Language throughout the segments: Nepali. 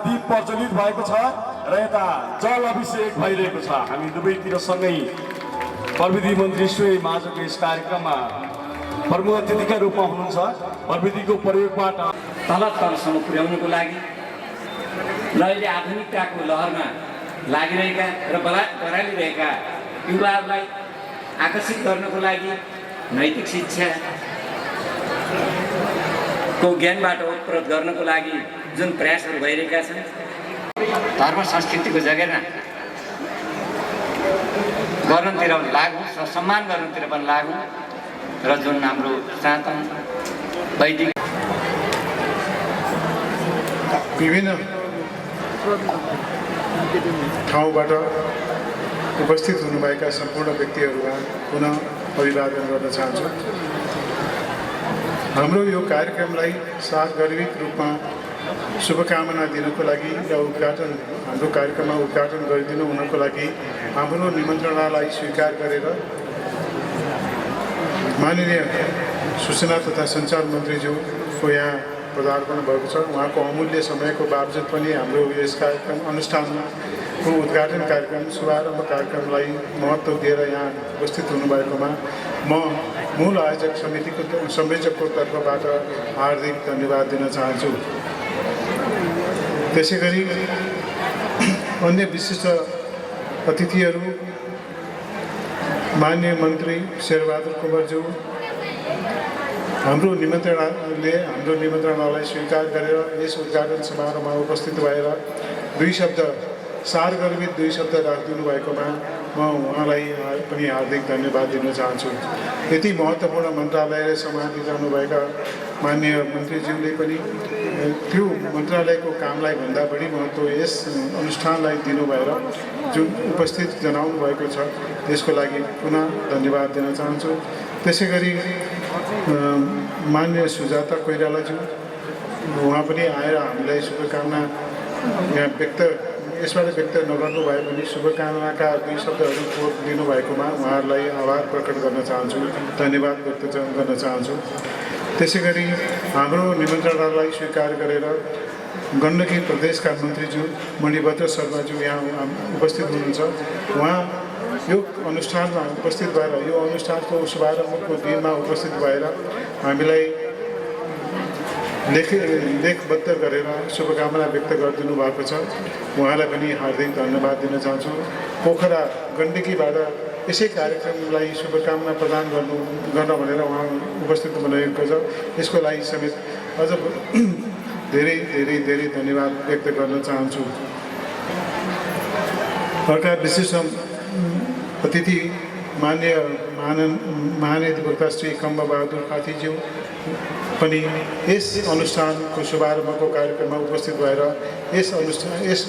दीप प्रज्वलित भएको छ र यता जल अभिषेक भइरहेको छ। हामी दुवैतिर सँगै प्रविधि मन्त्री श्री माझको यस कार्यक्रममा प्रमुख अतिथिका रूपमा हुनुहुन्छ। प्रविधिको प्रयोगबाट तल तलसम्म पुर्याउनको लागि र अहिले आधुनिकताको लहरमा लागिरहेका र बरालिरहेका युवाहरूलाई आकर्षित गर्नको लागि नैतिक शिक्षाको ज्ञानबाट ओतप्रोत गर्नको लागि जुन प्रयासहरू भइरहेका छन्, धर्म संस्कृतिको जगेर्ना गर्नतिर लागु, सम्मान गर्नतिर पनि लागु र जुन हाम्रो सनातन वैदिक विभिन्न ठाउँबाट उपस्थित हुनुभएका सम्पूर्ण व्यक्तिहरूमा पुनः अभिवादन गर्न चाहन्छु। हाम्रो यो कार्यक्रमलाई सार्वजनिक रूपमा शुभकामना दिनको लागि र हाम्रो कार्यक्रममा उद्घाटन गरिदिनु हुनको लागि हाम्रो निमन्त्रणालाई स्वीकार गरेर माननीय सूचना तथा सञ्चार मन्त्रीज्यूको यहाँ पदार्पण भएको छ। उहाँको अमूल्य समयको बावजुद पनि हाम्रो यस कार्यक्रम अनुष्ठानको उद्घाटन कार्यक्रम शुभारम्भ कार्यक्रमलाई महत्त्व दिएर यहाँ उपस्थित हुनुभएकोमा म मूल आयोजक समितिको संयोजकको तर्फबाट हार्दिक धन्यवाद दिन चाहन्छु। त्यसै गरी अन्य विशिष्ट अतिथिहरू माननीय मन्त्री शेरबहादुर कुँवरज्यू हाम्रो निमन्त्रणालाई स्वीकार गरेर यस उद्घाटन समारोहमा उपस्थित भएर दुई शब्द सारगर्भित दुई शब्द राखिदिनु भएकोमा म उहाँलाई पनि हार्दिक धन्यवाद दिन चाहन्छु। यति महत्त्वपूर्ण मन्त्रालयले सम्हालिरहनुभएका माननीय मन्त्रीज्यूले पनि त्यो मन्त्रालयको कामलाई भन्दा बढी महत्त्व यस अनुष्ठानलाई दिनुभएर जुन उपस्थित जनाउनु भएको छ त्यसको लागि पुनः धन्यवाद दिन चाहन्छु। त्यसै गरी माननीय सुजाता कोइरालाज्यू उहाँ पनि आएर हामीलाई शुभकामना यहाँ यसबाट व्यक्त नगर्नु भए पनि शुभकामनाका दुई शब्दहरू कोट दिनुभएकोमा उहाँहरूलाई आभार प्रकट गर्न चाहन्छु, धन्यवाद व्यक्त गर्न चाहन्छु। त्यसै गरी हाम्रो निमन्त्रणालाई स्वीकार गरेर गण्डकी प्रदेशका मन्त्रीज्यू मणिभद्र शर्माज्यू यहाँ उपस्थित हुनुहुन्छ। उहाँ यो अनुष्ठानमा उपस्थित भएर यो अनुष्ठानको शुभारम्भको दिनमा उपस्थित भएर हामीलाई लेखबद्ध गरेर शुभकामना व्यक्त गरिदिनु भएको छ। उहाँलाई पनि हार्दिक धन्यवाद दिन चाहन्छु। पोखरा गण्डकीबाट यसै कार्यक्रमलाई शुभकामना प्रदान गर्न भनेर उहाँ उपस्थित हुनुभएको छ। यसको लागि समेत अझ धेरै धेरै धेरै धन्यवाद व्यक्त गर्न चाहन्छु। अर्का विशिष्ट अतिथि माननीय महाधिवक्ता श्री कम्बबहादुर खातीज्यू पनि यस अनुष्ठानको शुभारम्भको कार्यक्रममा उपस्थित भएर यस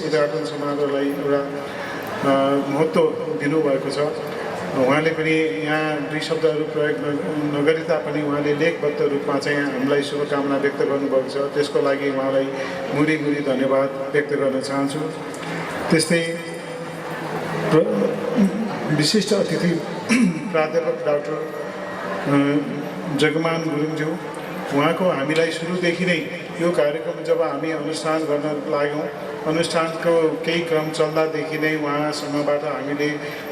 उद्घाटन समारोहलाई एउटा महत्त्व दिनुभएको छ। उहाँले पनि यहाँ दुई शब्दहरू प्रयोग नगरी तापनि उहाँले लेखबद्ध रूपमा चाहिँ हामीलाई शुभकामना व्यक्त गर्नुभएको छ। त्यसको लागि उहाँलाई मुरी धन्यवाद व्यक्त गर्न चाहन्छु। त्यस्तै विशिष्ट अतिथि प्राध्यापक डाक्टर जगमान गुरुङज्यू, उहाँको हामीलाई सुरुदेखि नै यो कार्यक्रम जब हामी अनुष्ठान गर्न लाग्यौँ, अनुष्ठानको केही क्रम चल्दादेखि नै उहाँसँगबाट हामीले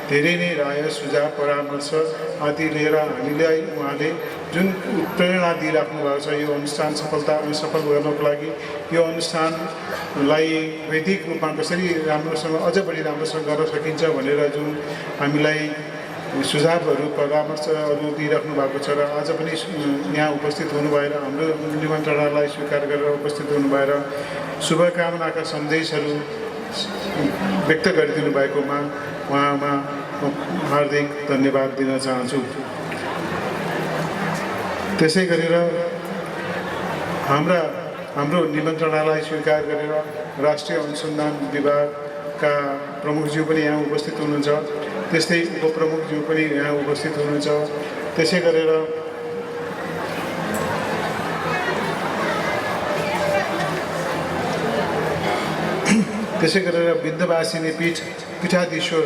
धेरै नै राय सुझाव परामर्श आदि लिएर हामीलाई उहाँले जुन प्रेरणा दिइराख्नु भएको छ यो अनुष्ठान सफल गर्नको लागि, यो अनुष्ठानलाई वैदिक रूपमा कसरी राम्रोसँग अझ बढी राम्रोसँग गर्न सकिन्छ भनेर जुन हामीलाई सुझावहरू परामर्शहरू दिइराख्नु भएको छ र आज पनि यहाँ उपस्थित हुनुभएर हाम्रो निमन्त्रणालाई स्वीकार गरेर उपस्थित हुनुभएर शुभकामनाका सन्देशहरू व्यक्त गरिदिनु भएकोमा उहाँमा हार्दिक धन्यवाद दिन चाहन्छु। त्यसै गरेर हाम्रो निमन्त्रणालाई स्वीकार गरेर राष्ट्रिय अनुसन्धान विभागका प्रमुखज्यू पनि यहाँ उपस्थित हुनुहुन्छ, त्यस्तै उपप्रमुखज्यू पनि यहाँ उपस्थित हुनुहुन्छ। त्यसै गरेर विन्ध्यवासिनी पीठाधीश्वर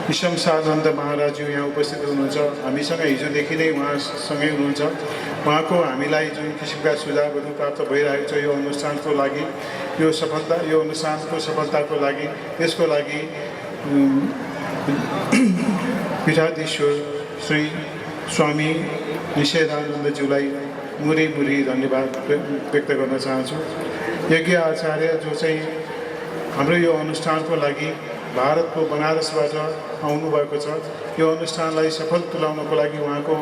निशंसानन्द महाराजज्यू यहाँ उपस्थित हुनुहुन्छ। हामीसँग हिजोदेखि नै उहाँसँगै हुनुहुन्छ। उहाँको हामीलाई जुन किसिमका सुझावहरू प्राप्त भइरहेको छ यो अनुष्ठानको लागि, यो अनुष्ठानको सफलताको लागि, त्यसको लागि पीठाधीश्वर श्री स्वामी निषेधानन्दज्यूलाई मुरी धन्यवाद व्यक्त गर्न चाहन्छु। यज्ञ आचार्य जो चाहिँ हाम्रो यो अनुष्ठानको लागि भारतको बनारसबाट आउनुभएको छ, यो अनुष्ठानलाई सफल तुल्याउनको लागि उहाँको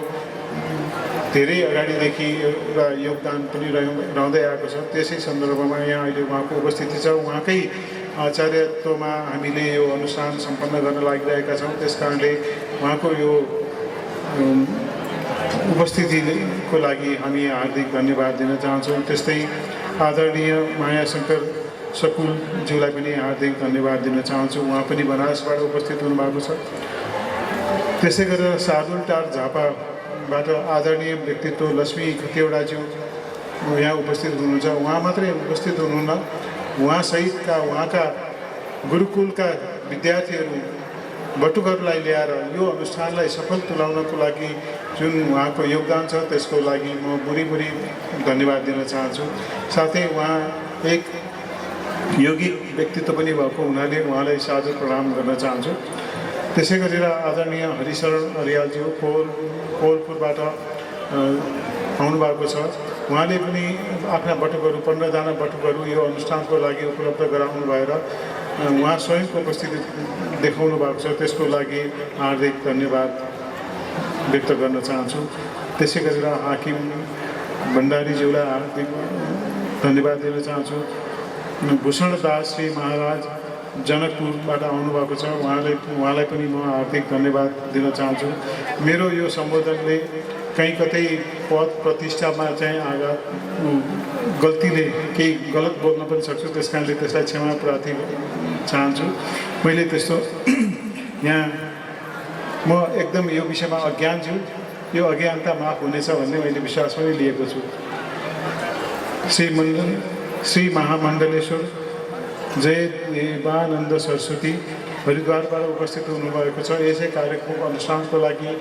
धेरै अगाडिदेखि एउटा योगदान पनि रहँदै आएको छ। त्यसै सन्दर्भमा यहाँ अहिले उहाँको उपस्थिति छ। उहाँकै आचार्यत्वमा हामीले यो अनुष्ठान सम्पन्न गर्न लागिरहेका छौँ। त्यस कारणले उहाँको यो उपस्थितिको लागि हामी हार्दिक धन्यवाद दिन चाहन्छौँ। त्यस्तै आदरणीय मायाशङ्कर सकुलज्यूलाई पनि हार्दिक धन्यवाद दिन चाहन्छु। उहाँ पनि बनारसबाट उपस्थित हुनुभएको छ। त्यसै गरेर सार्दुलटार झापाबाट आदरणीय व्यक्तित्व लक्ष्मी खतिवडाज्यू यहाँ उपस्थित हुनुहुन्छ। उहाँ मात्रै उपस्थित हुनुहुन्न, उहाँसहितका उहाँका गुरुकुलका विद्यार्थीहरू बटुकहरूलाई ल्याएर यो अनुष्ठानलाई सफल तुल्याउनको लागि जुन उहाँको योगदान छ त्यसको लागि म बुरी धन्यवाद दिन चाहन्छु। साथै उहाँ एक योगिक व्यक्तित्व पनि भएको हुनाले उहाँलाई सादर प्रणाम गर्न चाहन्छु। त्यसै गरेर आदरणीय हरिशरण अर्यालज्यू कोलपुरबाट आउनुभएको छ। उहाँले पनि आफ्ना बटुकहरू 15जना बटुकहरू यो अनुष्ठानको लागि उपलब्ध गराउनु भएर उहाँ स्वयंको उपस्थिति देखाउनु भएको छ, त्यसको लागि हार्दिक धन्यवाद व्यक्त गर्न चाहन्छु। त्यसै गरेर हाकिम भण्डारीज्यूलाई हार्दिक धन्यवाद दिन चाहन्छु। भूषण दास श्री महाराज जनकपुरबाट आउनुभएको छ, उहाँलाई पनि म हार्दिक धन्यवाद दिन चाहन्छु। मेरो यो सम्बोधनले कहीँ कतै पद प्रतिष्ठामा चाहिँ गल्तीले केही गलत बोल्न पनि सक्छु, त्यस कारणले त्यसलाई क्षमा प्रार्थी चाहन्छु। मैले त्यस्तो यहाँ म एकदम यो विषयमा अज्ञान छु, यो अज्ञानता माफ हुनेछ भन्ने मैले विश्वास पनि लिएको छु। श्री महामण्डलेश्वर जय देवानन्द सरस्वती हरिद्वारबाट उपस्थित हुनुभएको छ। यसै कार्यक्रमको अनुष्ठानको लागि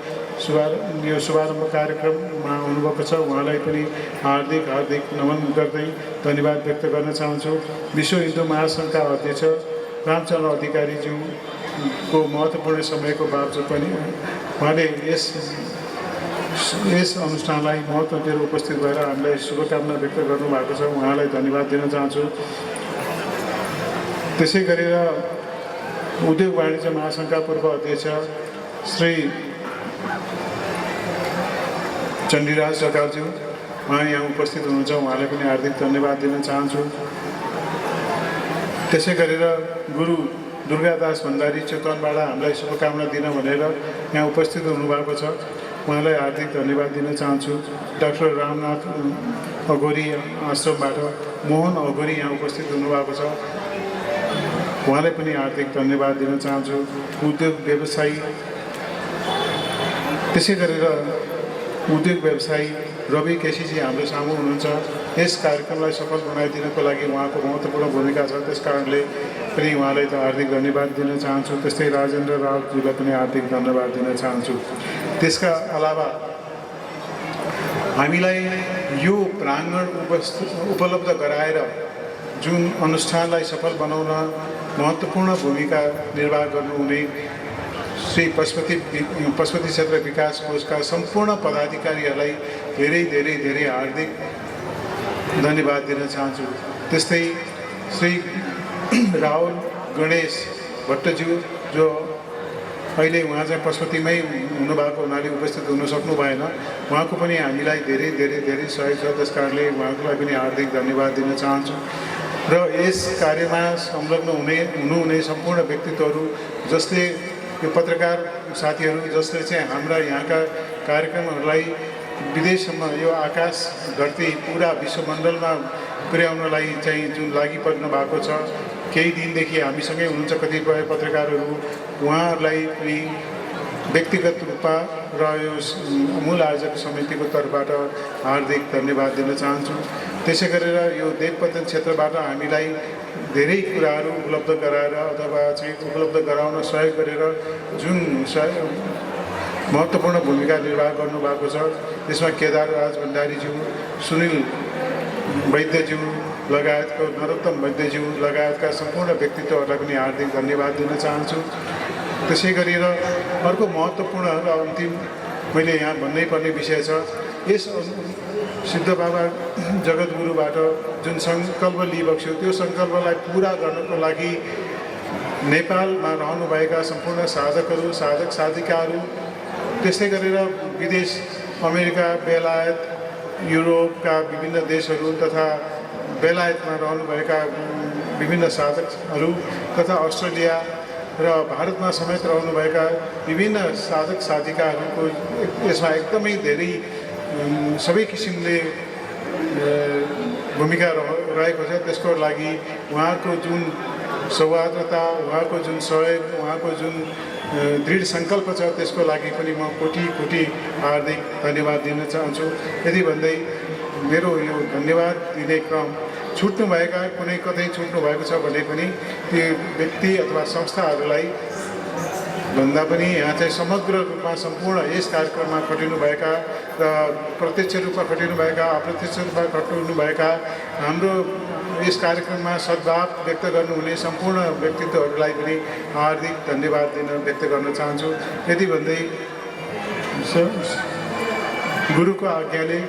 यो शुभारम्भ कार्यक्रममा आउनुभएको छ। उहाँलाई पनि हार्दिक नमन गर्दै धन्यवाद व्यक्त गर्न चाहन्छु। विश्व हिन्दू महासङ्घका अध्यक्ष रामचन्द्र अधिकारीज्यूको महत्त्वपूर्ण समयको बावजुद पनि उहाँले यस अनुष्ठानलाई महत्त्व दिएर उपस्थित भएर हामीलाई शुभकामना व्यक्त गर्नुभएको छ। उहाँलाई धन्यवाद दिन चाहन्छु। त्यसै गरेर उद्योग वाणिज्य महासङ्घका पूर्व अध्यक्ष श्री चण्डीराज सरकारज्यू उहाँ यहाँ उपस्थित हुनुहुन्छ, उहाँलाई पनि हार्दिक धन्यवाद दिन चाहन्छु। त्यसै गरेर गुरु दुर्गादास भण्डारी चितवनबाट हामीलाई शुभकामना दिन भनेर यहाँ उपस्थित हुनुभएको छ, उहाँलाई हार्दिक धन्यवाद दिन चाहन्छु। डाक्टर रामनाथ अघोरी आश्रमबाट मोहन अघोरी यहाँ उपस्थित हुनुभएको छ, उहाँलाई पनि हार्दिक धन्यवाद दिन चाहन्छु। उद्योग व्यवसायी त्यसै गरेर उद्योग व्यवसायी रवि केसीजी हाम्रो सामु हुनुहुन्छ। यस कार्यक्रमलाई सफल बनाइदिनको लागि उहाँको महत्त्वपूर्ण भूमिका छ, त्यस कारणले पनि उहाँलाई त हार्दिक धन्यवाद दिन चाहन्छु। त्यस्तै राजेन्द्र रावजीलाई पनि हार्दिक धन्यवाद दिन चाहन्छु। त्यसका अलावा हामीलाई यो प्राङ्गण उपलब्ध गराएर जुन अनुष्ठानलाई सफल बनाउन महत्त्वपूर्ण भूमिका निर्वाह गर्नुहुने श्री पशुपति क्षेत्र विकास कोषका सम्पूर्ण पदाधिकारीहरूलाई धेरै धेरै धेरै हार्दिक धन्यवाद दिन चाहन्छु। त्यस्तै श्री राहुल गणेश भट्टज्यू जो अहिले उहाँ चाहिँ पशुपतिमै हुनुभएको हुनाले उपस्थित हुन सक्नु भएन, उहाँको पनि हामीलाई धेरै धेरै धेरै सहयोग छ। त्यस कारणले उहाँलाई पनि हार्दिक धन्यवाद दिन चाहन्छु। र यस कार्यमा संलग्न हुनुहुने सम्पूर्ण व्यक्तित्वहरू जसले यो पत्रकार साथीहरू जसले चाहिँ हाम्रा यहाँका कार्यक्रमहरूलाई विदेशसम्म यो आकाश धरती पुरा विश्वमण्डलमा पुर्याउनलाई चाहिँ जुन लागि पर्नु भएको छ, केही दिनदेखि हामीसँगै हुनुहुन्छ कतिपय पत्रकारहरू, उहाँहरूलाई पनि व्यक्तिगत रूपमा र यो मूल आयोजक समितिको तर्फबाट हार्दिक धन्यवाद दिन चाहन्छु। त्यसै गरेर यो देवपतन क्षेत्रबाट हामीलाई धेरै कुराहरू उपलब्ध गराएर अथवा चाहिँ उपलब्ध गराउन सहयोग गरेर जुन महत्त्वपूर्ण भूमिका निर्वाह गर्नुभएको छ, त्यसमा केदार राज भण्डारीज्यू, सुनिल वैद्यज्यू लगायतको नरोत्तम वैद्यज्यू लगायतका सम्पूर्ण व्यक्तित्वहरूलाई पनि हार्दिक धन्यवाद दिन चाहन्छु। त्यसै गरेर अर्को महत्त्वपूर्ण र अन्तिम मैले यहाँ भन्नै पर्ने विषय छ, यस सिद्ध बाबा जगद्गुरुबाट जुन सङ्कल्प लिइबक्स्यो त्यो सङ्कल्पलाई पुरा गर्नको लागि नेपालमा रहनुभएका सम्पूर्ण साधकहरू, साधक साधिकाहरू, त्यसै गरेर विदेश अमेरिका, बेलायत, युरोपका विभिन्न देशहरू तथा बेलायतमा रहनुभएका विभिन्न साधकहरू तथा अस्ट्रेलिया र भारतमा समेत रहनुभएका विभिन्न साधक साधिकाहरूको यसमा एकदमै धेरै सबै किसिमले भूमिका रहेको छ। त्यसको लागि उहाँको जुन सौहार्दता, उहाँको जुन सहयोग, उहाँको जुन दृढ सङ्कल्प छ, त्यसको लागि पनि म कोटि कोटि हार्दिक धन्यवाद दिन चाहन्छु। यदि भन्दै मेरो यो धन्यवाद दिने क्रम छुट्नुभएका कुनै कतै छुट्नुभएको छ भने पनि त्यो व्यक्ति अथवा संस्थाहरूलाई भन्दा पनि यहाँ चाहिँ समग्र रूपमा सम्पूर्ण यस कार्यक्रममा खटिनुभएका र प्रत्यक्ष रूपमा खटिनुभएका, अप्रत्यक्ष रूपमा खटिनुभएका, हाम्रो यस कार्यक्रममा सद्भाव व्यक्त गर्नुहुने सम्पूर्ण व्यक्तित्वहरूलाई पनि हार्दिक धन्यवाद व्यक्त गर्न चाहन्छु। यदि भन्दै गुरुको आज्ञाले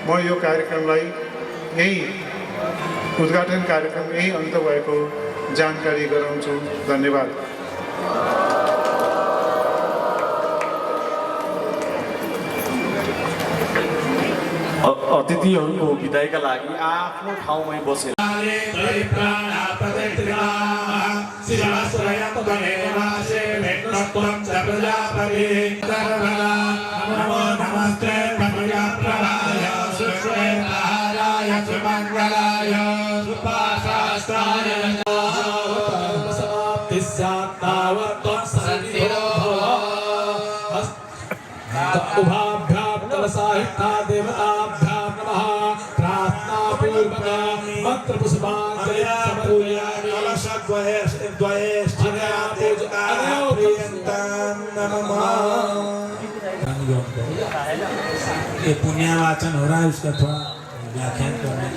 म यो कार्यक्रमलाई यही उद्घाटन कार्यक्रम यही अन्त भएको जानकारी गराउँछु। धन्यवाद। अतिथिहरूको विदायका लागि आफ्नो ठाउँमै बसेर ये पुण्यावाचन हो रहा है, उसका थोड़ा व्याख्यान करना।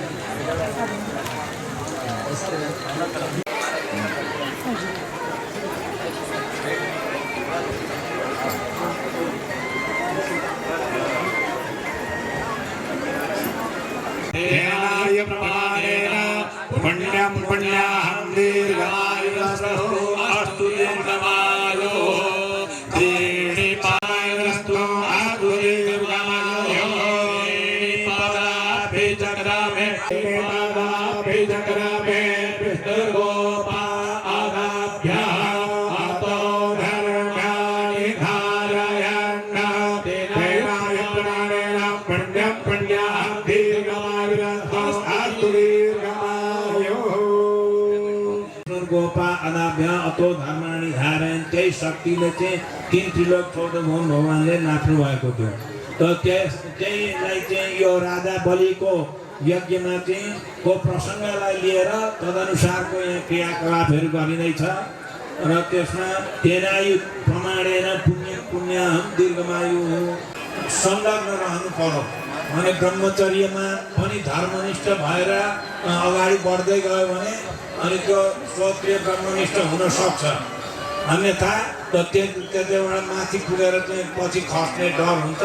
पुण्यम पुण्याहं दीर्घायुरस्तु अस्तु दीर्घमायो दीर्घायुरस्तु अस्तु दीर्घमायो पदाभि चक्रमे विष्णुर्गोपा आदाभ्यः अतो धर्म्यानि धारयन् तेनाय प्राणेन पुण्यं पुण्याहं दीर्घमायुरस्तु अस्तु गोपा अनाभ्या अतो धर्माणी धारण त्यही शक्तिले चाहिँ 3 त्रिलोक 14 भुवन भगवानले नाच्नु भएको थियो। त त्यसलाई चाहिँ यो राजा बलिको यज्ञमा चाहिँ को प्रसङ्गलाई लिएर तदनुसारको यहाँ क्रियाकलापहरू गरिँदैछ र त्यसमा तेनायु प्रमाणेन पुण्यम दीर्घमायु संलग्न रहनु पर्यो भने ब्रह्मचर्यमा पनि धर्मनिष्ठ भएर अगाडि बढ्दै गयो भने अनि त्यो श्रोत्रिय ब्रह्मनिष्ठ हुन सक्छ अन्यथा त्यतिबाट माथि पुगेर चाहिँ पछि खस्ने डर हुन्छ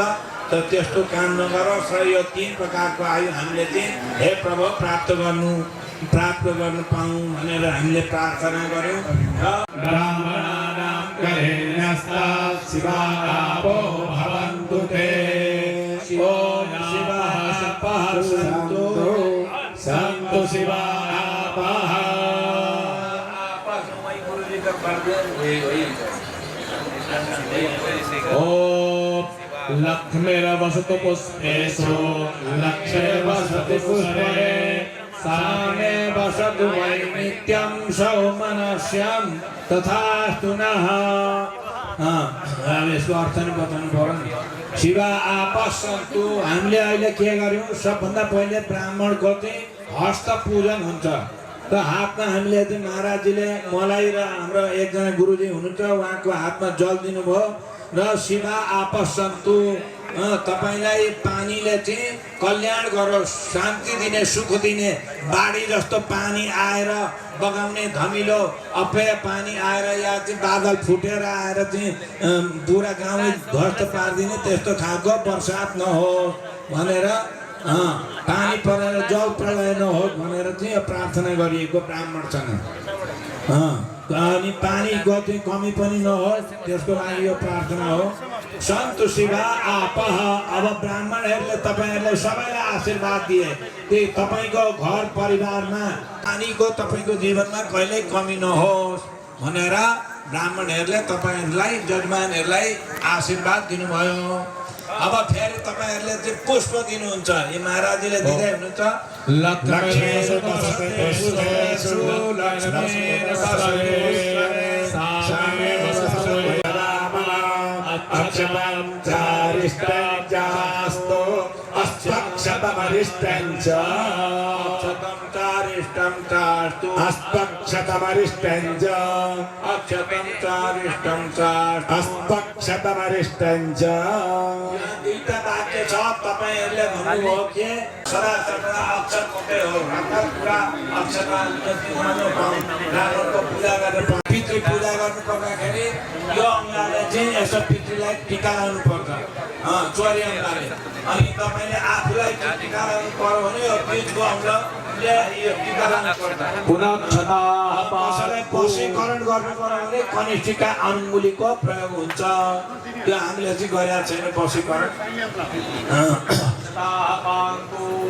त त्यस्तो काम नगर यो 3 प्रकारको आयु हामीले चाहिँ हे प्रभु प्राप्त गर्नु पाऊँ भनेर हामीले प्रार्थना गर्यौँ र ब्राह्मणानां करेण्यस्ता शिवापो भवन्तु ते ओम शिवापः सन्तु शिवापः ओम लक्ष्मीर्वसतु पुष्पेषु लक्ष्मे वसति पुष्पे सामे वसतु वै नित्यं सौमनस्यं तथास्तु नः। यसको अर्थ नै बताउनु पर्यो नि। शिवा आपसन्तु हामीले अहिले के गर्यौँ सबभन्दा पहिले ब्राह्मणको चाहिँ हस्त पूजन हुन्छ त हातमा हामीले चाहिँ महाराजजीले मलाई र हाम्रो एकजना गुरुजी हुनुहुन्छ उहाँको हातमा जल दिनुभयो र शिवा आपसन्तु तपाईलाई पानीले चाहिँ कल्याण गरोस् शान्ति दिने सुख दिने बाढी जस्तो पानी आएर बगाउने धमिलो अपेय पानी आएर या चाहिँ बादल फुटेर आएर चाहिँ पुरा गाउँ ध्वस्त पारिदिने त्यस्तो खालको बर्सात नहोस् भनेर पानी परेर जल प्रलय नहोस् भनेर चाहिँ प्रार्थना गरिएको ब्राह्मणसँग अनि पानीको चाहिँ कमी पनि नहोस् त्यसको लागि यो प्रार्थना हो। सन्तु शिवा आपः अब ब्राह्मणहरूले तपाईँहरूलाई सबैलाई आशीर्वाद दिए त्यही तपाईँको घर परिवारमा पानीको तपाईँको जीवनमा कहिल्यै कमी नहोस् भनेर ब्राह्मणहरूले तपाईँहरूलाई जजमानहरूलाई आशीर्वाद दिनुभयो। अब फेरि तपाईँहरूले चाहिँ पुष्प दिनुहुन्छ यो महाराजले दिँदै हुनुहुन्छ दुईटा वाक्य छ तपाईहरुले भन्नुभयो के सरासर अक्षर कोटे हो अर्थात पुरा अक्षरमा जति मान्नु रामको पूजा गरेर पितृ पूजा गर्नु पर्दाखेरि यो अङ्गले चाहिँ यसो पितृलाई टीका लाउनु पर्छ चोरी अङ्गले अनि तपाईले आफूलाई टीका लाउनु पर्यो भने यो बीचको अङ्गले यो टीका लाउनु पर्छ पुनः छदा कसैलाई वशीकरण गर्नु पर्यो भने कनिष्ठिका अङ्गुलीको प्रयोग हुन्छ त्यो हामीले चाहिँ गरेका छैन वशीकरण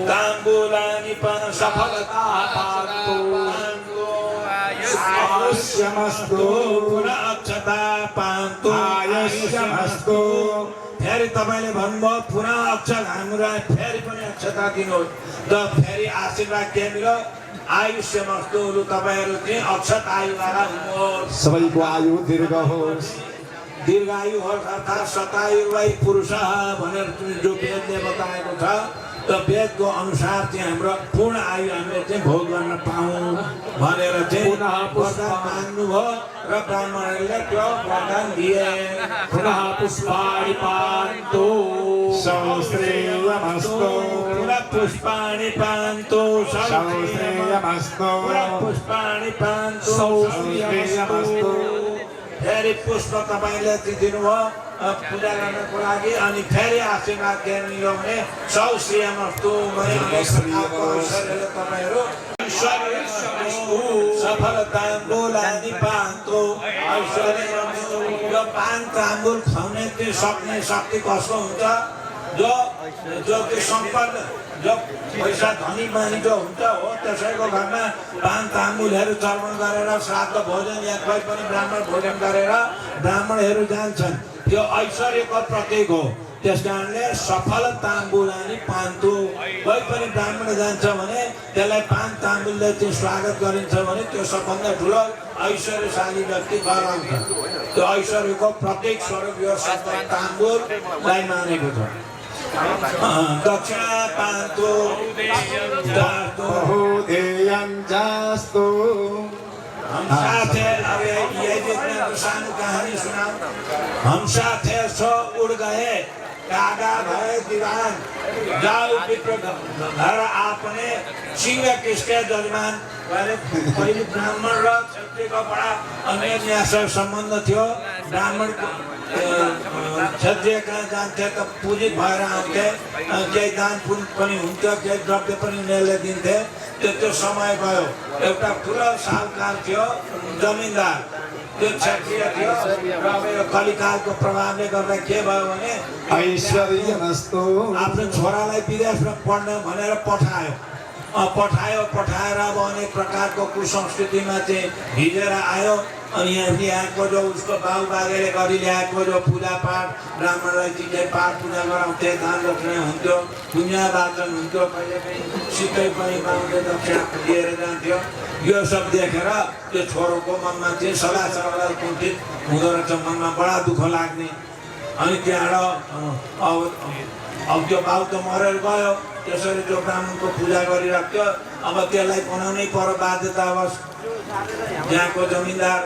ताम्बुलानि पान सफलता पान्तु आयुष्यमस्तु पुनः अक्षता पान्तु आयुष्यमस्तु फेरि तपाईले भन्नुभयो पुनः अक्षर हामीलाई फेरि पनि अक्षता दिनुहोस् त फेरि आशीर्वाद के मिल्यो आयुष्यमस्तु तपाईहरु चाहिँ अक्षत आयुवाला हुनुहोस् सबैको आयु दीर्घ होस् दीर्घायु होस् अर्थात् शतायुर्वै पुरुषः भनेर जो वेदले बताएको छ त वेदको अनुसार चाहिँ हाम्रो पूर्ण आयु हामीले चाहिँ भोग गर्न पाऊँ भनेर चाहिँ वरदान माग्नुभयो र ब्राह्मणहरूले त्यो वरदान दिए पुनः पुष्पाणि पान्तु सौश्रेयमस्तु पुनः पुष्पाणि पान्तु सौश्रेयमस्तु पुष्पाणि पान्तु सौश्रेयमस्तु फेरि पुष्प तपाईँले दिनुभयो पूजा गर्नको लागि अनि फेरि आशीर्वाद दिनु भने सौश्रेयमस्तु तपाईँहरू सफलता बोलानी पान्तु यो पान ताम्बुल खुवाउने त्यो सक्ने शक्ति कसको हुन्छ जो सम्पन्न जो पैसा धनी मानी जो हुन्छ हो त्यसैको घरमा पान ताम्बुलहरू चर्पण गरेर श्राद्ध भोजन या कोही पनि ब्राह्मण भोजन गरेर ब्राह्मणहरू जान्छन् त्यो ऐश्वर्यको प्रतीक हो त्यस कारणले सफल ताम्बुलानी पान्तु कोही पनि ब्राह्मण जान्छ भने त्यसलाई पान ताम्बुलले चाहिँ स्वागत गरिन्छ भने त्यो सबभन्दा ठुलो ऐश्वर्यशाली व्यक्ति घर आउँछ त्यो ऐश्वर्यको प्रत्येक स्वरूप यो सफल ताम्बुललाई मानेको छ दक्षिणा पान्तो बहुधेयं जास्तु हम साथ है। अब ये जितना सानू कहानी सुना, हम साथ है सो उड़ गए कागा भय दीवान, जाओ विप्र घर आपने सिंह किसके जजमान। पहिले ब्राह्मण र क्षत्रियको बडा अन्य सम्बन्ध थियो। ब्राह्मण क्षत्रिय कहाँ जान्थे त पूजित भएर आउँथे, केही दान पुण्य पनि हुन्थ्यो, केही द्रव्य पनि उनीहरूले दिन्थे। त्यो समय गयो। एउटा ठुलो साहुकार थियो जमिनदार, त्यो क्षत्रिय थियो र अब यो कलिकालको प्रभावले गर्दा के भयो भने ऐश्वर्यमस्तु आफ्नो छोरालाई विदेशमा पढ्न भनेर पठायो। पठाएर अब अनेक प्रकारको कुसंस्कृतिमा चाहिँ भिजेर आयो। अनि यहाँको जो उसको बाउ बाजेले गरी ल्याएको जो पूजापाठ, ब्राह्मणलाई चाहिँ पाठ पूजा गराउँथे, दान दक्षिणा हुन्थ्यो, पुण्य वाचन हुन्थ्यो, कहिले काहीँ सिक्कै पनि बाउले दक्षिणा दिएर जान्थ्यो। यो सब देखेर त्यो छोरोको मनमा चाहिँ सदा सर्वदा कुण्ठित हुँदो रहेछ, मनमा बडा दुःख लाग्ने। अनि त्यहाँबाट अब त्यो बाउ त मरेर गयो। त्यसरी जो ब्राह्मणको पूजा गरिराख्थ्यो, अब त्यसलाई बनाउनै पर्यो बाध्यतावश। त्यहाँको जमिनदार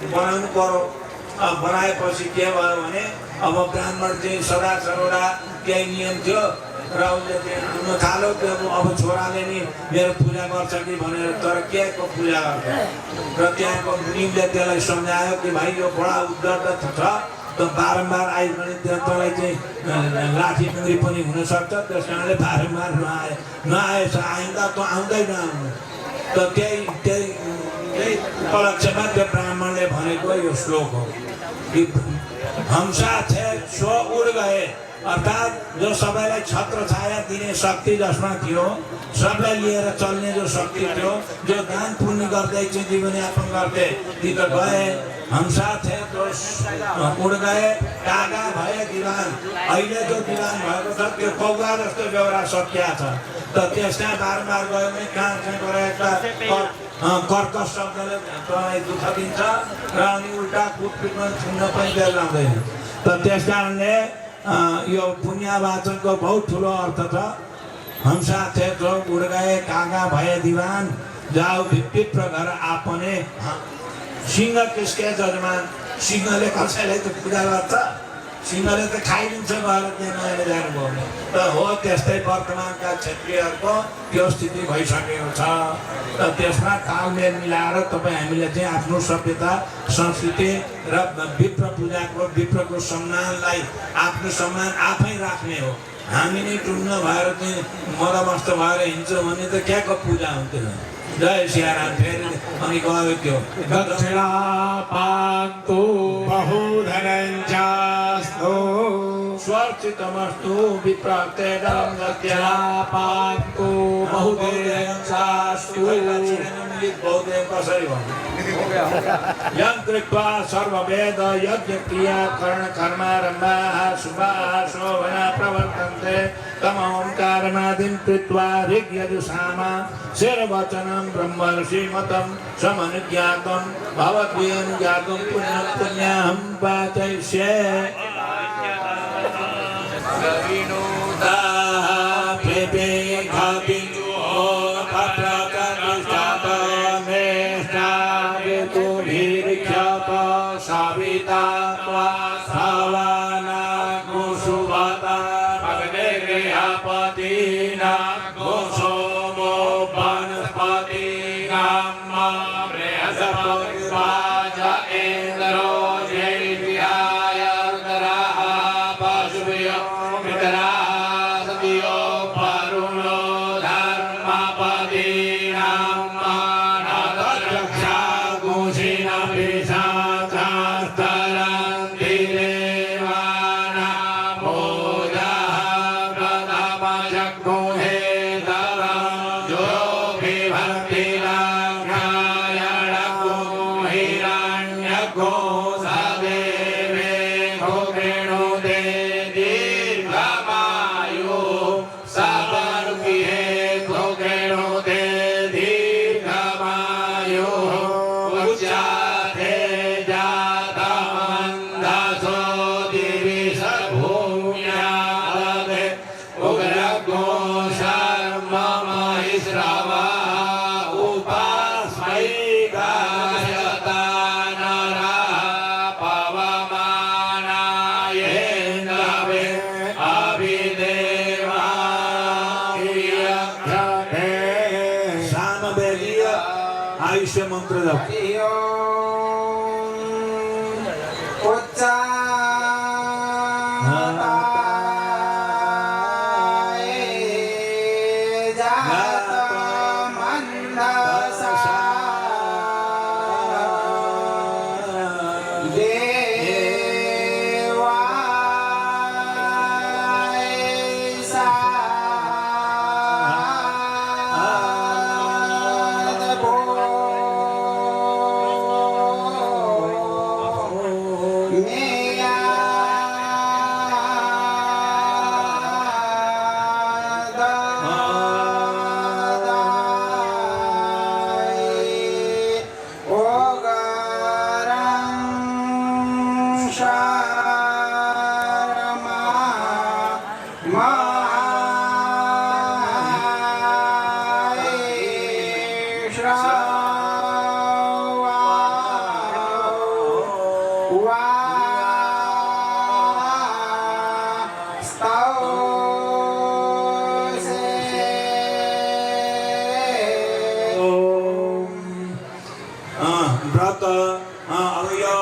बनाउनु पर्यो। बनाएपछि के भयो भने अब ब्राह्मण चाहिँ सदा सर्वदा केही नियम थियो र उसले चाहिँ हुन थाल्यो। त्यो अब छोराले नि मेरो पूजा गर्छ कि भनेर, तर के को पूजा गर्छ। र त्यहाँको मुनिले त्यसलाई सम्झायो कि भाइ यो बडा उद्धत छ, त बारम्बार आयो भने तँलाई चाहिँ लाठी मुरी पनि हुनसक्छ। त्यस कारणले बारम्बार नआएछ, आइन्दा त आउँदैन आउनु। त त्यही उपलक्ष्यमा त्यो ब्राह्मणले भनेको यो श्लोक हो कि हम साथ है सो उड गए, अर्थात् जो सबैलाई छत्र छाया दिने शक्ति जसमा थियो, सबलाई लिएर चल्ने जो शक्ति थियो, जो दान पुण्य गर्दै चाहिँ जीवनयापन गर्थे, ती त गए। हम साथ है तो उड गए कागा भए दिवान। अहिले जो दिवान भएको छ त्यो कौवा जस्तो बेहोरा सकिया छ। त त्यसमा बारम्बार गयो भने कहाँ गएर कर्कश शब्दले तँलाई दुःख दिन्छ र अनि उल्टा कुटपिटमा छुन्न पनि बेल लाउँदैन। त त्यस कारणले यो पुण्यवाचनको बहुत ठुलो अर्थ छ। हम साथ है तो उड गए कागा भए दिवान, जाऊ विप्र घर आपने सिंह किसके जजमान। सिंहले कसैलाई त पूजा गर्छ, सिंहले त खाइदिन्छ गएर त्यहाँ जानुभयो भने। त हो त्यस्तै वर्तमानका क्षत्रियहरूको त्यो स्थिति भइसकेको छ। र त्यसमा तालमेल मिलाएर तपाईँ हामीले चाहिँ आफ्नो सभ्यता संस्कृति र विप्र पूजाको विप्रको सम्मानलाई आफ्नो सम्मान आफै राख्ने हो। हामी नै टुन्न भएर चाहिँ मदमस्त भएर हिँड्छौँ भने त क्याको पूजा हुन्थ्यो। जय सियाराम। फेरि अनि गयो त्यो दक्षिणा पान्तु बहुधनं जास्तु स्वर्चितमस्तु विप्रतेदं दक्षिणा पान्तु बहुधेयं जास्तु। बहुधेय कसरी भन्नु? यं कृत्वा सर्ववेद यज्ञ क्रिया कर्ण कर्मारम्भा शुभा शोभना प्रवर्तन्ते तम ओंकारनादिं कृत्वा ऋग्यजुषामा शेरवचनं ब्रह्मर्षि मतं समनुज्ञातं भवद्भिर्ज्ञातं पुण्यं पुण्यं वाचयिष्ये। मन्त्र जप व्रत अब यो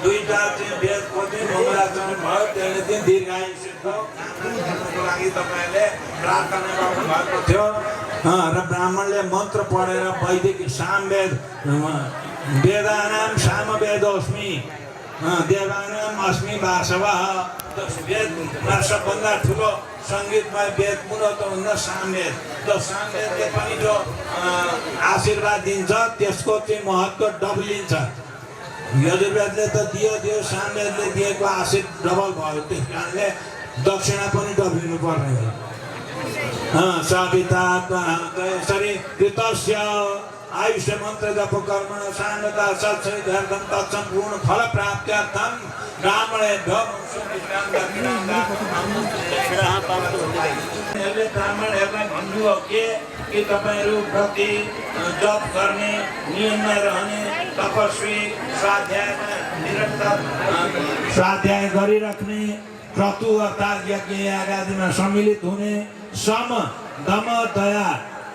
दुईटा चाहिँ वेदको चाहिँ मङ्गलाचरण भयो त्यसले चाहिँ दीर्घायुष्यको कामनाको लागि तपाईँले प्रार्थना गर्नुभएको थियो र ब्राह्मणले मन्त्र पढेर वैदिक सामवेद वेदानां सामवेदोऽस्मि देवानां अस्मि वासवः वेदमा सबभन्दा ठुलो सङ्गीतमा वेद पुनः भन्दा सामवेद त सामवेदले पनि जो आशीर्वाद दिन्छ त्यसको चाहिँ महत्त्व डबलिन्छ यजुर्वेदले त दियो सामवेदले दिएको आशीर्वाद डबल भयो त्यस कारणले दक्षिणा पनि डब्लिनु पर्ने हो सविता यसरी कृतस्य आयुष्य मन्त्र जप कर्म सान्वता सत्सङ्गर्थं तत्सम्पूर्ण फल प्राप्त्यर्थं ब्राह्मणेभ्यो ब्राह्मणहरूलाई भन्नुभयो कि तपाईँहरू प्रति जप गर्ने नियममा रहने तपस्वी स्वाध्यायमा निरन्तर स्वाध्याय गरिराख्ने क्रतु अर्थात् यज्ञ यागादिमा सम्मिलित हुने सम दम दया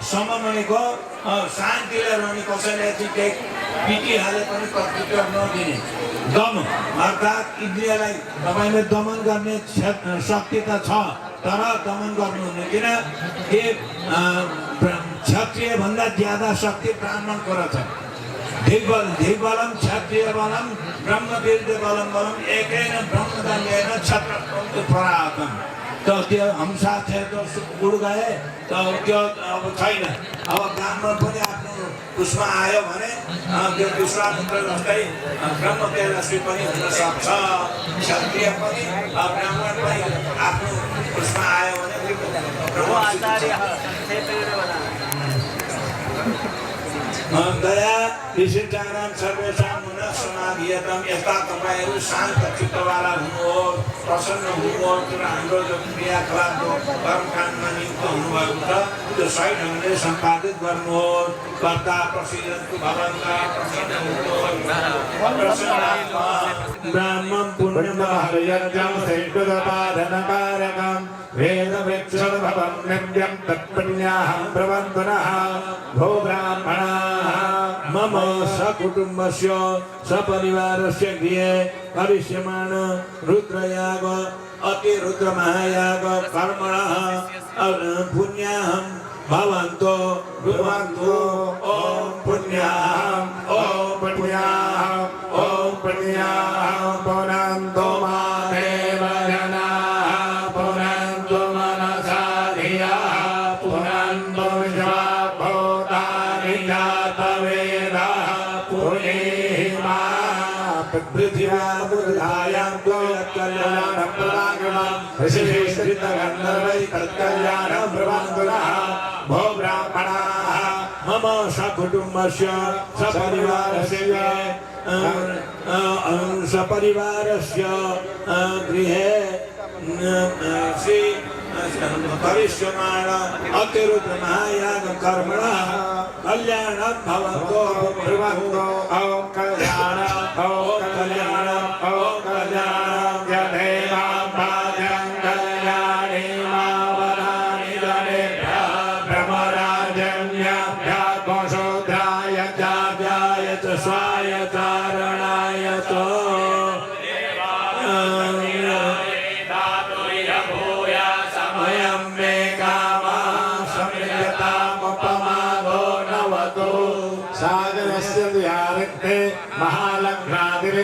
सम भनेको शान्तिले रहने कसैले चाहिँ केही पिटिहाले पनि प्रत्युत्तर नदिने दम अर्थात् इन्द्रियलाई तपाईँले दमन गर्ने शक्ति त छ तर दमन गर्नुहुने किनकि क्षत्रिय भन्दा ज्यादा शक्ति ब्राह्मणको रहेछ दिग्बलम क्षत्रिय बलम ब्रह्मवीर्य बलम एकेन ब्रह्मदण्डेन क्षत्रपौत्र पराहतम त त्यो हम साथै त उड गए त त्यो अब छैन अब ब्राह्मण पनि आफ्नो उसमा आयो भने त्यो विश्वामित्र जस्तै ब्रह्म तेजस्वी पनि हुन सक्छ क्षत्रिय पनि ब्राह्मण पनि आफ्नो उसमा आयो भने दया विशिष्टानां सर्वेषां मनः समाधियतं यस्ता तपाईँहरू शान्त चित्तवाला हुनुहोस् प्रसन्न हुनुहोस् र हाम्रो जो क्रियाकलापको कर्मकाण्डमा नियुक्त हुनुभएको छ त्यो सही ढङ्गले सम्पादित गर्नुहोस् कर्ता प्रसिद्धन्तु भवन्तः प्रसन्न हुनुहोस् ब्राह्मण पुण्यमहर्यज्ञं सैद्युतपादनकारकं वेदवृक्षभवं नित्यं तत्पुण्याहं प्रवन्दनः भो ब्राह्मणाः मम सकुटुम्बस्य सपरिवारस्य गृहे करिष्यमाण रुद्रयाग अतिरुद्रमहायाग कर्मणः पुण्याहं भवन्तो भवन्तु ॐ पुण्याहं ॐ पुण्याहं ॐ पुण्याहं पुनन्तो मादेव जनाः पुनन्तो मनसा धियाः पुनन्तो विश्वभूतानि जातवेदाः पुनीहिमा पृथिव्यामुद्धायां कल्याणं प्रदागणं ऋषिश्रितगन्धर्वै तत्कल्याणं प्रवन्दनः भो ब्राह्मणाः मम सकुटुम्बस्य सपरिवारस्य गृहे श्री करिष्यमाण अतिरुद्रमहायाग कर्मणः कल्याणं भवतो भवतो ॐ कल्याणं ॐ कल्याणं ॐ कल्याणं जनेमां भाजं कल्याणी मावराणि जनेभ्यः ब्रह्मराजन्यभ्यः गोशूद्राय जात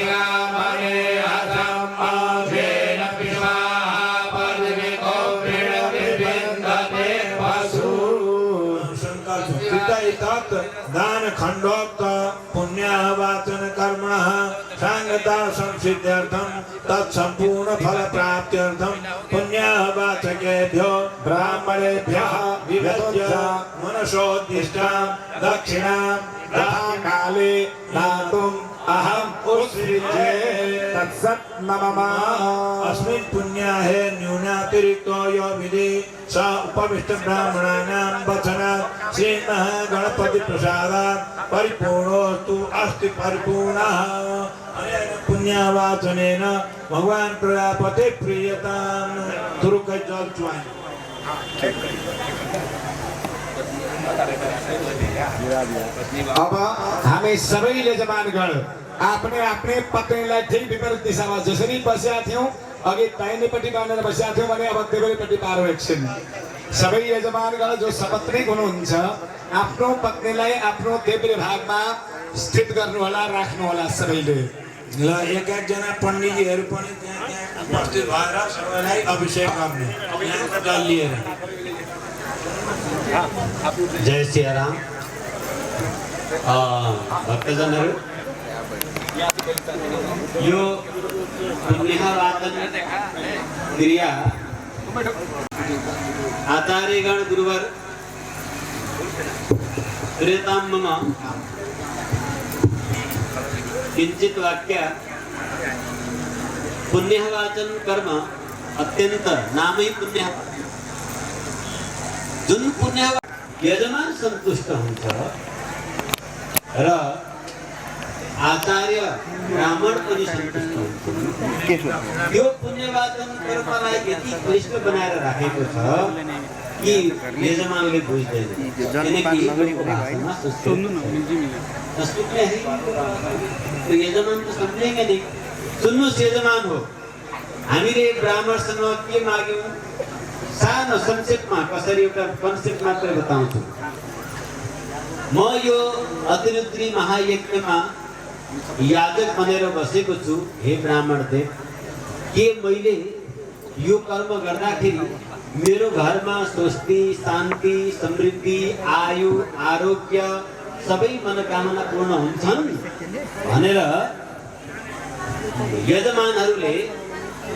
श्रीरामणे हसम्मासेन विश्वाः पदविको वृणविविन्दते वसु तत् दान खण्डोक्त पुण्यवाचन कर्मणः सांगता संसिद्ध्यर्थं तत्सम्पूर्ण फल प्राप्त्यर्थं पुण्यवाचकेभ्यो ब्राह्मणेभ्यः विभज्य मनसोद्दिष्टां दक्षिणां यथा काले दातुम् अहम् उत्सृजे तत्सत् नमः। अस्मिन् पुण्याहे न्यूनातिरिक्तो यो विधि स उपविष्ट ब्राह्मणानां वचनात् श्री महागणपति प्रसादात् परिपूर्णोऽस्तु अस्ति परिपूर्णः। अनेन पुण्यवाचनेन भगवान् प्रजापति प्रीयतां तुरुकै जल चुवाई। अब हामी सबै यजमानगण आफ्नै आफ्नै पत्नीलाई ठिक विपरीत दिशामा जसरी बसेका थियौँ अघि दाहिनेपट्टि बाँधेर बसेका थियौँ भने अब देब्रेपट्टि पारौँ एकछिन। सबै यजमानगण जो सपत्नीक हुनुहुन्छ आफ्नो पत्नीलाई आफ्नो देब्रे भागमा स्थित गर्नुहोला, राख्नुहोला सबैले। ल एक एकजना पण्डितजीहरू पनि त्यहाँ उपस्थित भएर सबैलाई अभिषेक गर्ने यहाँको जल लिएर। जय सियाराम। भक्तजनहरू, यो पुण्यवाचन क्रिया आचार्यगण गुरुवर प्रेतां मम किंचित वाक्य पुण्यवाचन कर्म अत्यंत नामै पुण्य जुन पुण्य यजमान सन्तुष्ट हुन्छ र आचार्य ब्राह्मण पनि सन्तुष्ट हुन्छ। यो पुण्यवाचन कर्मलाई यति क्लिष्ट बनाएर राखेको छ कि यजमानले बुझ्दैन, किनकि यो भाषामा संस्कृतले यजमान त सम्झेंगे नहीं। सुन्नुहोस् यजमान हो, हामीले ब्राह्मणसँग के माग्यौँ? सानो संक्षेपमा कसरी एउटा कन्सेप्ट मात्रै बताउँछु। म यो अतिरुद्री महायज्ञमा याजक बनेर बसेको छु। हे ब्राह्मण देव, के मैले यो कर्म गर्दाखेरि मेरो घरमा स्वस्ति, शान्ति, समृद्धि, आयु, आरोग्य सबै मनोकामना पूर्ण हुन्छन् भनेर यजमानहरूले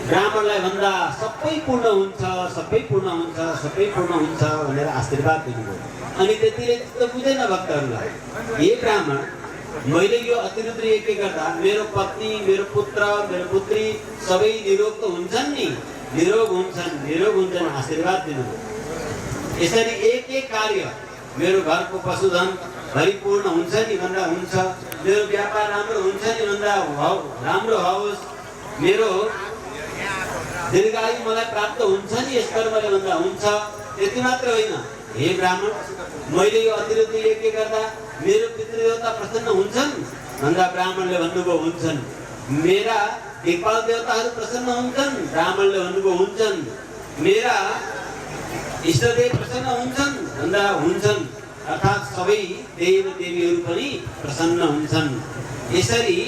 ब्राह्मणलाई भन्दा सबै पूर्ण हुन्छ, सबै पूर्ण हुन्छ, सबै पूर्ण हुन्छ भनेर आशीर्वाद दिनुभयो। अनि त्यतिले त बुझेन भक्तहरूलाई। हे ब्राह्मण, मैले यो अतिरुद्री यज्ञ गर्दा मेरो पत्नी, मेरो पुत्र, मेरो पुत्री सबै निरोग त हुन्छन् नि, निरोग हुन्छन् आशीर्वाद दिनुभयो। यसरी एक एक कार्य, मेरो घरको पशुधन भरिपूर्ण हुन्छ नि भन्दा हुन्छ, मेरो व्यापार राम्रो हुन्छ नि भन्दा राम्रो होस्, मेरो दीर्घायु मलाई प्राप्त हुन्छ नि यस कर्मले भन्दा हुन्छ। त्यति मात्र होइन, हे ब्राह्मण, मैले यो अतिरुद्री यज्ञ गर्दा मेरो पितृदेवता प्रसन्न हुन्छन् भन्दा ब्राह्मणले भन्नुभयो हुन्छन्। मेरा दिक्पाल देवताहरू प्रसन्न हुन्छन्, ब्राह्मणले भन्नुभयो हुन्छन्। मेरा इष्टदेव प्रसन्न हुन्छन् भन्दा हुन्छन्, अर्थात् सबै देव देवीहरू पनि प्रसन्न हुन्छन्। यसरी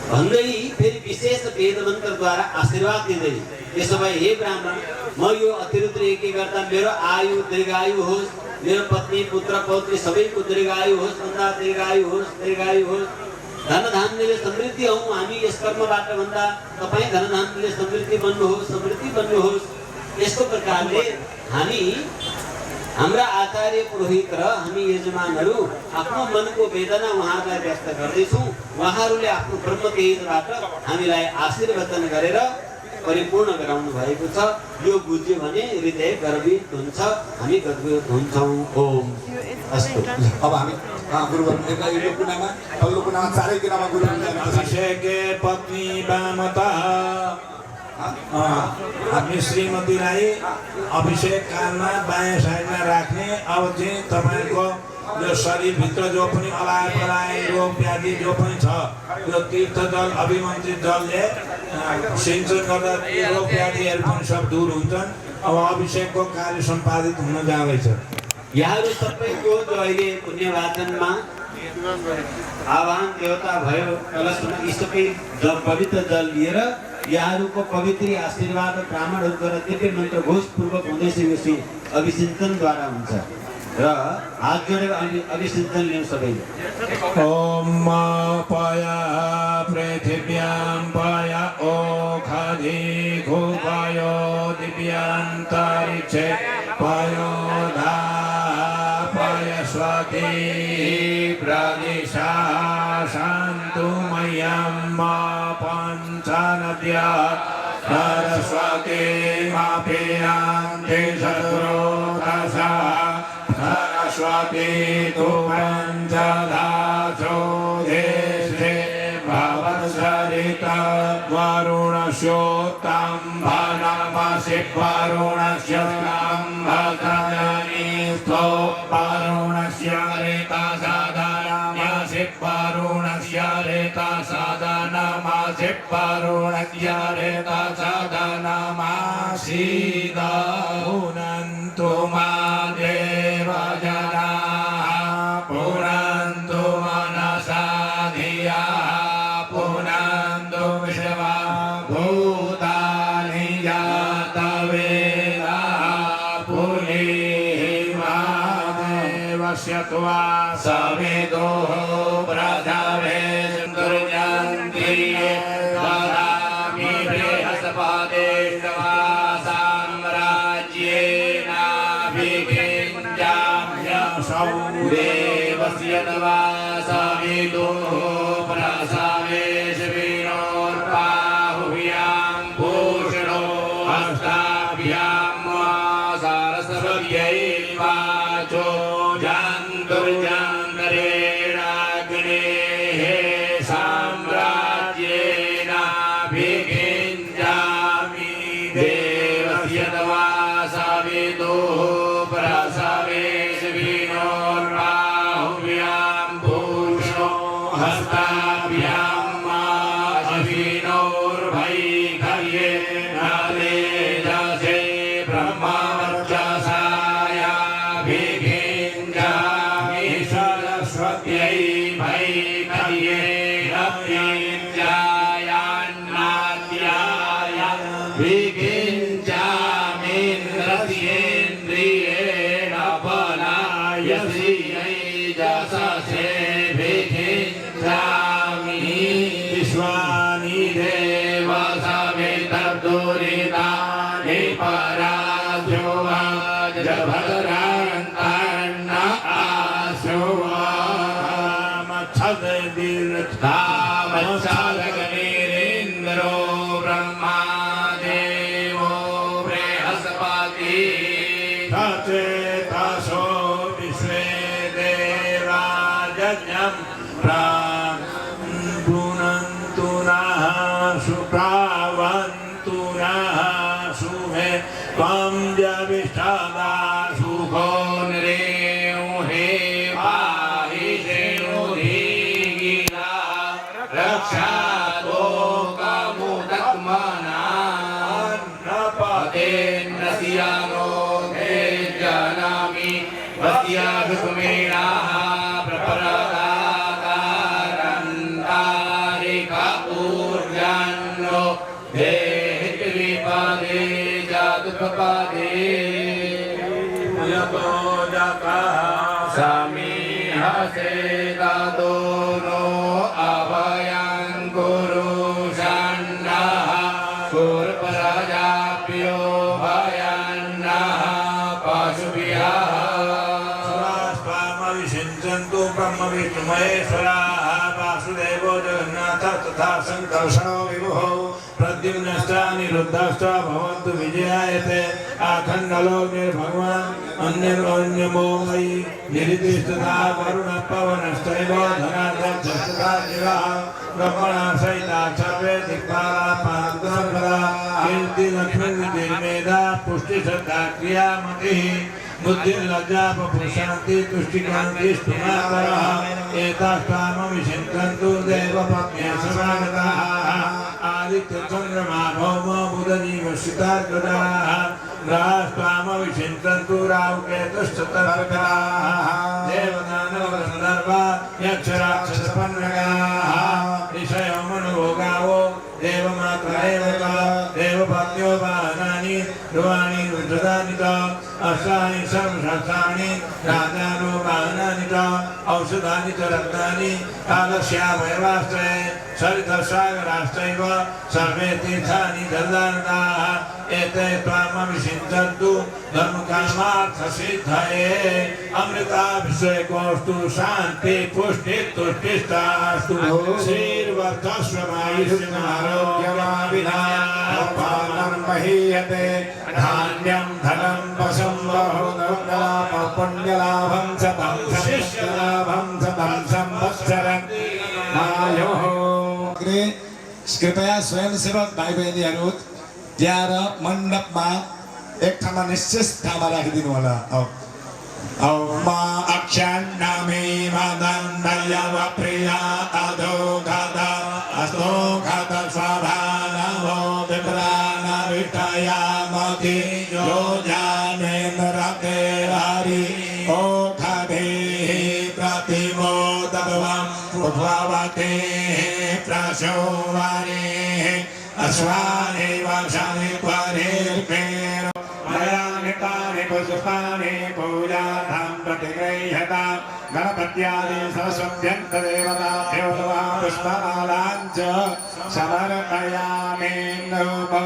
भन्दै फेरि विशेष वेद मन्त्रद्वारा आशीर्वाद दिँदै, त्यसो भए हे ब्राह्मण, म यो अतिरुद्री यज्ञ गर्दा मेरो आयु दीर्घायु होस्, मेरो पत्नी पुत्र पौत्री सबैको दीर्घायु होस् भन्दा दीर्घायु होस्, धन धान्यले समृद्धि हौँ हामी यस कर्मबाट भन्दा तपाईँ धन धान्यले समृद्धि बन्नुहोस्। यस्तो प्रकारले हामी, हाम्रा आचार्य पुरोहित र हामी यजमानहरू आफ्नो मनको वेदना उहाँलाई व्यक्त गर्दैछौँ। उहाँहरूले आफ्नो ब्रह्म तेजबाट हामीलाई आशीर्वचन गरेर परिपूर्ण गराउनु भएको छ। यो बुझ्यो भने हृदय गर्वित हुन्छ, हामी गर्वित हुन्छौँ। ओम अस्तु। अब हामी गुरुवर यो कुनामा तल्लो कुनामा चारै कुनामा गुरुवर अभिषेक पत्नी वामता हामी श्रीमतीलाई अभिषेक कालमा बायाँ साइडमा राख्ने। अब चाहिँ तपाईँको यो शरीरभित्र जो पनि अलाय पलाय रोग व्याधि जो पनि छ, यो तीर्थ जल अभिमन्त्रित जलले सिंचन गर्दा रोग व्याधिहरू पनि सब दूर हुन्छन्। अब अभिषेकको कार्य सम्पादित हुन जाँदैछ। यहाँहरू सबैको जो अहिले पुण्यवाचनमा आह्वान देवता भयो, कलशमा यी सबै पवित्र जल लिएर यहाँहरूको पवित्र आशीर्वाद ब्राह्मणहरूद्वारा दिव्य मन्त्र घोषपूर्वक हुँदैछ। यो अभिसिञ्चनद्वारा हुन्छ र हात जोडेर अभिसिञ्चन लिनु सबैले। ओम पय पृथिव्यां पय ओखधि घुपयो दिव्यान्तरिक्षे पयो धा पय स्वती प्रदिशा शान्तु मह्यं पञ्चनद्या सरस्वती मापेयान्ति शत्रुदशा सरस्वती तु पञ्चधासो देशे भवत्सरित वरुणस्योत्तम्भनमसि वरुणस्य स्तम्भधनी स्थो वरुणस्य ऋतसदनमसि वरुणस्य ऋतसदनमसि वरुणस्य ऋतसदनमसीद पुनन्तु मा देवजनाः पुनन्तु मनसा धिया पुनन्तु विश्वभूता सवितुः प्रजावेशं दुर्जन्ति ददामि बृहस्पतिर्वा साम्राज्येनाभिषिञ्चाम्यसौ देवस्य तवा सवितुः प्रजावेशविनोर्बाहुभ्यां भूषणो हस्ताभ्यां सरस्वत्यै वाचो जन्तुर्जन्तरेणाग्नेः साम्राज्येनाभिषिञ्चामि देवस्य तवा सवितुः प्रजावेशविनोर्बाहुभ्यां भूषणो हस्ताभ्यां अश्विनोर्भैखर्ये नलेजसे ब्रह्मवर्चसायाभिषिञ्चामि सरस्वत्यै भैखर्ये नव्यञ्जायान्नाद्याय विकिञ्चामीन्द्रस्येन्द्रियेण बलायस्यै जससे विकिञ्चामि विश्वानि देव सवितर्दुरितानि पराजो जभद्रान्तान्न आशुवामच्छदीर्घामच्छदगनीरेन्द्रो ब्रह्मादेवो बृहस्पति सचेतसो विश्वे देवा यज्ञं प्राणन्तु नः सुप्रावन्तु नः शुभे त्वं जविष्ठदा सुखो नृहे पाहि श्रेणुधिगिरा रक्षातो कमुदत्मनान्नपतेन्नस्यानो ते जानामि वस्याभिकुमेणाः प्रपरदाकारन्तारिका ऊर्जान्नो देहित्विपदे जातुपदे यतो जगः समीहसे ततो नो अभयं कुरु षण्णः कुर्प्रजाभ्यो भयन्नः पशुभ्यः स्वामविषिञ्चन्तु ब्रह्मविष्णुमहेश्वराः वासुदेवो जगन्नाथ तथा सङ्कर्षणो विभुः प्रद्युम्नश्च अनिरुद्धश्च भवन्तु विजयायते आखण्डलोकनिर्भगवान् अन्यन्यो मयि निरितिष्ठता वरुणपवनश्चैव धनाध्यक्षस्तथा शिवः ब्रह्मणा सहिता सर्वे दिक्पाला पान्तरफला कीर्तिलक्ष्मीर्मेधा पुष्टिश्रद्धा क्रियामतिः बुद्धिर्लज्जा पपुशान्ति तुष्टिकान्ति स्तुमाकरः एताष्टामविषिञ्चन्तु देवपत्न्य समागताः आदित्यचन्द्रमा भौम बुधजीवश्रितार्गजाः राष्ट्रामविषिञ्चन्तु राहुकेतुश्चतर्गजाः देवदानवगन्धर्वा यक्षराक्षसपन्नगाः ऋषयो मनुभोगावो देवमात्रा एव च देवपत्न्यो वाहनानि ध्रुवाणि रुद्रदानि च अष्टानि सर्वशास्त्राणि राजानो वाहनानि च औषधानि च रत्नानि कालस्यावयवाश्रये सरितसागराश्चैव सर्वे तीर्थानि ददानदाः एते त्वामविषिञ्चन्तु धर्मकामार्थसिद्धये अमृताभिषेकोऽस्तु शान्ति पुष्टि तुष्टिष्ठास्तु श्रीर्वर्धस्वमायुष्यमारोग्यमाविधानं महीयते धान्यं धनं वशं बहु पुण्यलाभं शतं शिष्यलाभं शतं संवत्सरं आयुः। कृपया स्वयंसेवक भाइ बहिनीहरू त्यहाँ र मण्डपमा एक ठाउँमा निश्चित ठाउँमा राखिदिनु होला। मा अक्षान्नामे मदन्दयव प्रिया अधोघात अस्तोघात स्वभानवो विप्राणविष्टयामति यो जानेन्द्रते हरि ओखभिः प्रतिमोदभवं पुष्पवते प्रशोवनेः अश्वानि वर्षाणि परिर्पेर मयानि तानि पुष्पाणि पूजार्थं प्रतिगृह्यता गणपत्यादि सरस्वत्यन्तदेवताभ्यो नमः पुष्पमालाञ्च समर्पयामि नमो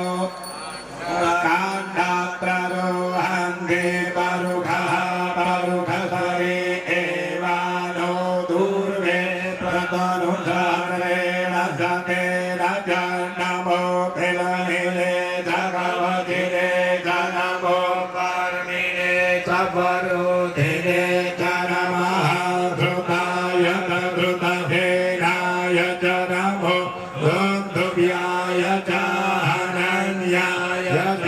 काण्डात्ररोहन्ते परुघः परुघधरे एवानो दूर्वे प्रतनुधरेण सतेन जनमो फिलनिले जगवधिरे जनमो कर्मिणे सबरुधिरे जनमः धृताय धृतभेनाय जनमो दुन्दुभ्याय च हनन्याय च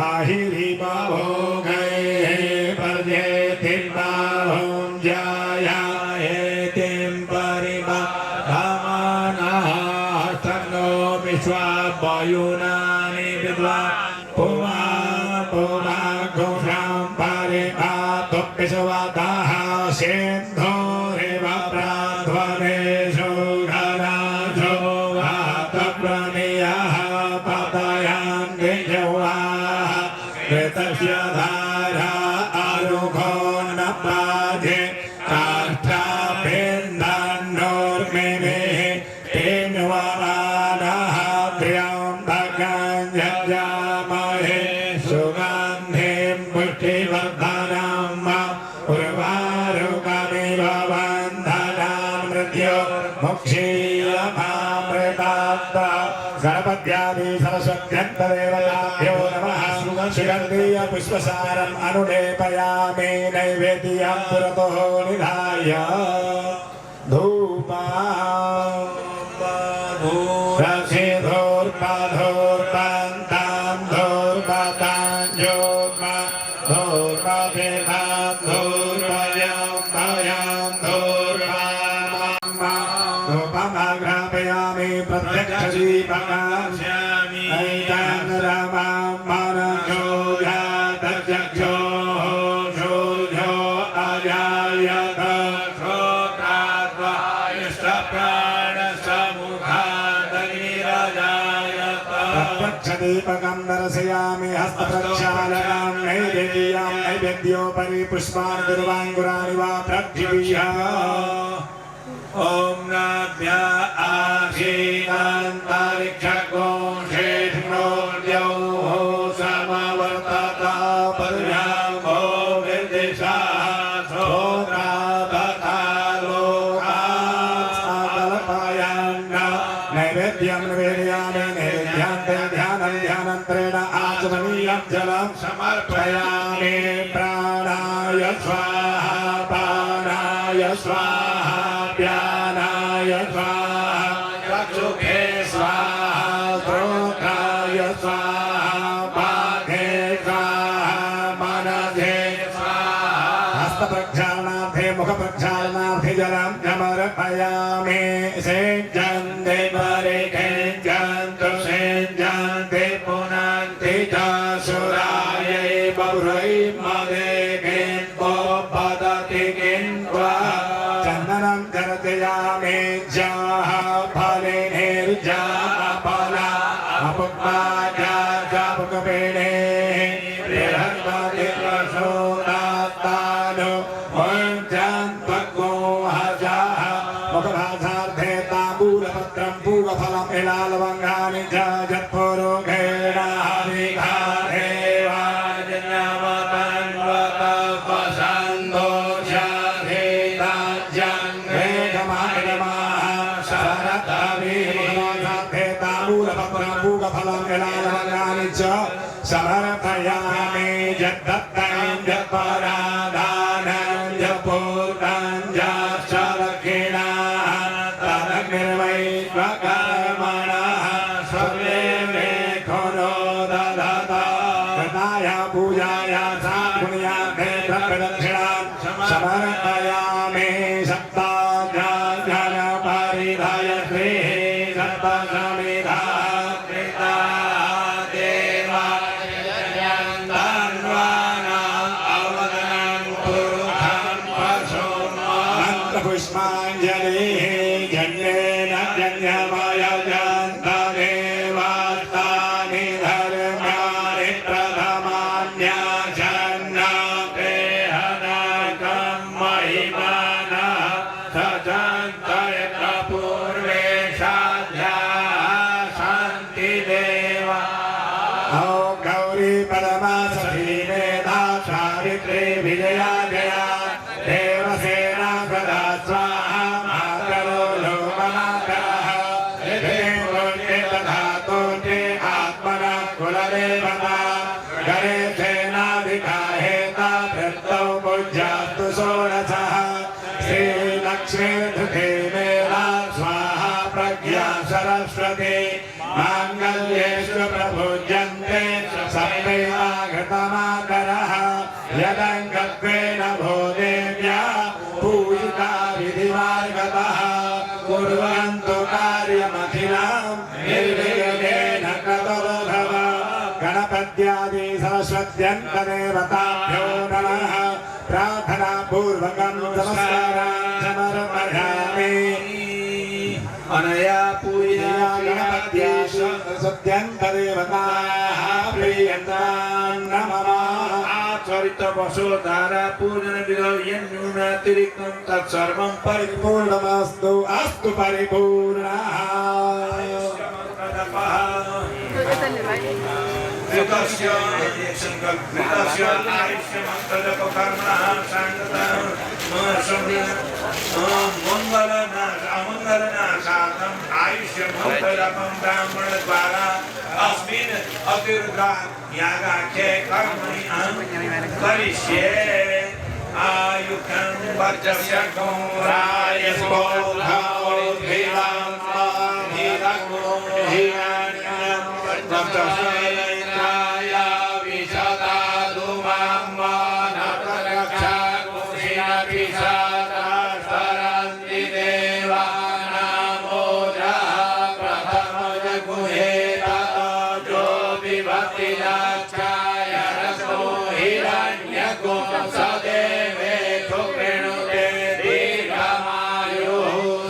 अहिरिबभोगैः पर्येतिं बाहुञ्जायायेतिं परिबधमानः तन्नो विश्वा वायुनानि विद्वा पुमा पुमा घोषां परिभातु विश्वतः सिन्धुरिव प्राध्वरेषु घराजो वातप्रणीयः पतयान्ति जौवाः ऋतस्य धारा अरुघो न पाधे काष्ठाभिन्दन्नोर्मिभिः तेन्वमानः त्र्यम्बकं यजामहे सुगन्धिं पुष्टिवर्धनं उर्वारुकमिव बन्धनान् मृत्यो मोक्षीयमामृतात् गणपत्यादि सरस्वत्यन्तदेवताभ्यो नमः सुगन्धीय पुष्पसारम् अनुलेपयामि नैवेद्यं पुरतो निधाय धूपा रसिधोर्पधोर्पन्तां धोर्पतां जोग्मा धोर्पभेदां धोर्पयं भयं धोर्पामा धूपमग्रापयामि प्रत्यक्षदीपकास्यामि ऐतान् रमां मनसो जातचक्षो शोधो अजायत प्रत्यक्षदीपकं दर्शयामि हस्तप्रक्षालनं नैवेद्यं नैवेद्योपरि पुष्पाणि दुर्वाङ्कुराणि वा प्रक्षिप्य ॐ नभ्य आशीनान्तरिक्षकोशेष्णोर्योः समवर्तत पर्यामो निर्दिशाः श्रोत्रादथा लोकात्कल्पयन् नैवेद्यं निवेदयामि नैवेद्यान्ते ध्यानं ध्यानन्त्रेण आचमनीयं जलं समर्पयामि प्राणाय स्वाहा पानाय स्वाहा व्यानाय स्वाहा चक्षुषे स्वाहा श्रोत्राय स्वाहा पाठे स्वाहा मनसे स्वाहा हस्तप्रक्षालनार्थे मुखप्रक्षालनार्थे जलं समर्पयामि सेज्जन्ते परिखेज्जन्तु सेज्जन्ते पुनन्ति च सुरायै बहुरै मदे किन्पो वदति किन्वा चन्दनं कर्तयामि जाः फलिनिर्जाः फला अपुक्माजा जापुकपेणे बृहस्पति प्रसूतात्तानु मुञ्चन्त्वग्गो हजाः मुखभासार्थे ताम्बूलपत्रं पूगफलम् इलालवङ्गानि च जत्पुरुघेण हरिघारे समर्पयामि यद्दत्तं यत्परादानं यत्पूर्णं यश्च दक्षिणाः तदग्निर्वै स्वकर्मणः सर्वे मे खनो ददता कृताय पूजाय साधुन्यार्थे प्रदक्षिणां समर्पयामि सप्ताजनपरिधाय श्रीः सप्तसमिधा पुष्पाञ्जलिः जन्येन जन्यमयजन्तदेवास्तानि धर्माणि प्रथमान्याचन्नाप्रेहनकं महिमाना लक्ष्मी धृते मेरा स्वाहा प्रज्ञा सरस्वती माङ्गल्येषु प्रभुज्यन्ते सर्वे आगतमातरः यदङ्गत्वेन भो देव्या पूजिता विधिमार्गतः कुर्वन्तु कार्यमखिलां निर्विघ्नेन क्रतुर्भव गणपत्यादि सरस्वत्यन्तदेवताभ्यो नमः प्रार्थना पूर्वकं नमस्कारान् समर्पयामि अनया पूजा गणपत्येषु सरस्वत्यन्तदेवताः प्रीयन्तां नमः आचरित वसोधारा पूजन विधेयं न्यूनातिरिक्तं तत्सर्वं परिपूर्णमस्तु अस्तु परिपूर्णः कृतस्य संकल्पितस्य आयुष्यमन्तजपकर्मणः साङ्गतः अमङ्गलनाशार्थम् आयुष्यमन्तजपं ब्राह्मणद्वारा अस्मिन् अतिरुद्रा यागाख्ये कर्मणि अहं करिष्ये आयुष्यं वर्चस्य गौराय